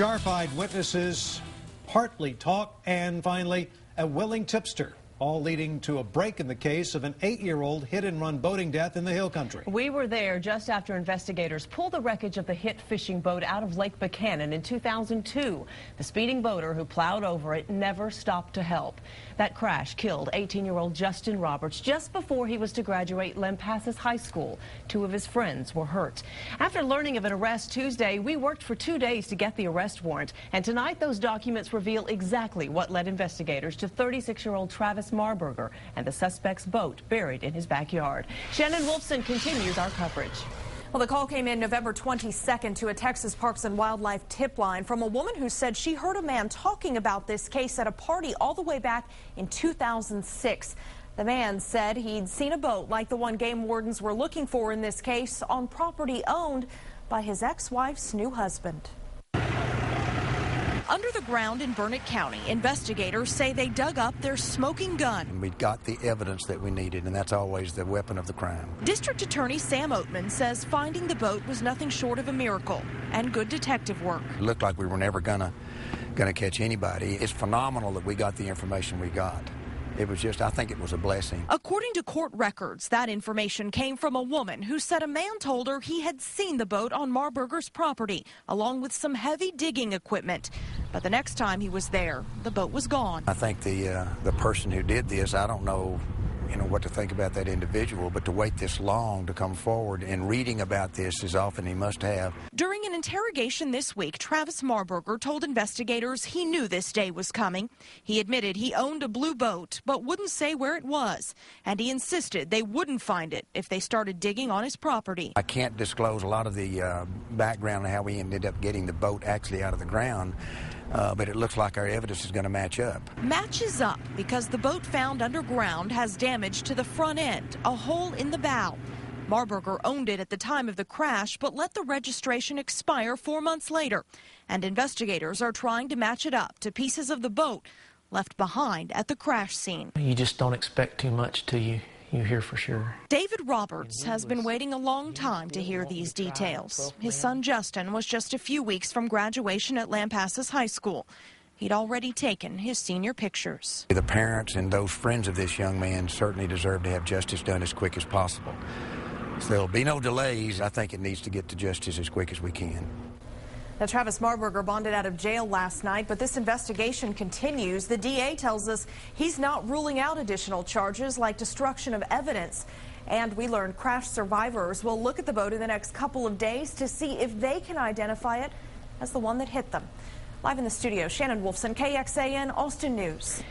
Sharp-eyed witnesses, partly talk, and finally, a willing tipster, all leading to a break in the case of an 8-year-old hit-and-run boating death in the Hill Country. We were there just after investigators pulled the wreckage of the hit fishing boat out of Lake Buchanan in 2002. The speeding boater who plowed over it never stopped to help. That crash killed 18-year-old Justin Roberts just before he was to graduate Lampasas High School. 2 of his friends were hurt. After learning of an arrest Tuesday, we worked for 2 days to get the arrest warrant. And tonight, those documents reveal exactly what led investigators to 36-year-old Travis Marburger and the suspect's boat buried in his backyard. Shannon Wolfson continues our coverage. Well, the call came in November 22nd to a Texas Parks and Wildlife tip line from a woman who said she heard a man talking about this case at a party all the way back in 2006. The man said he'd seen a boat like the one game wardens were looking for in this case on property owned by his ex-wife's new husband. Under the ground in Burnett County, investigators say they dug up their smoking gun. We got the evidence that we needed, and that's always the weapon of the crime. District Attorney Sam Oatman says finding the boat was nothing short of a miracle and good detective work. It looked like we were never gonna catch anybody. It's phenomenal that we got the information we got. It was just, I think it was a blessing. According to court records, that information came from a woman who said a man told her he had seen the boat on Marburger's property, along with some heavy digging equipment. But the next time he was there, the boat was gone. I think the person who did this, I don't know, what to think about that individual, but to wait this long to come forward and reading about this as often he must have. During an interrogation this week, Travis Marburger told investigators he knew this day was coming. He admitted he owned a blue boat, but wouldn't say where it was. And he insisted they wouldn't find it if they started digging on his property. I can't disclose a lot of the background of how we ended up getting the boat actually out of the ground. But it looks like our evidence is going to match up. Matches up because the boat found underground has damage to the front end, a hole in the bow. Marburger owned it at the time of the crash, but let the registration expire 4 months later. And investigators are trying to match it up to pieces of the boat left behind at the crash scene. You just don't expect too much till you hear for sure. David Roberts has been waiting a long time to hear these details. His son Justin was just a few weeks from graduation at Lampasas High School. He'd already taken his senior pictures. The parents and those friends of this young man certainly deserve to have justice done as quick as possible. So there'll be no delays. I think it needs to get to justice as quick as we can. Now, Travis Marburger bonded out of jail last night, but this investigation continues. The DA tells us he's not ruling out additional charges like destruction of evidence. And we learned crash survivors will look at the boat in the next couple of days to see if they can identify it as the one that hit them. Live in the studio, Shannon Wolfson, KXAN, Austin News.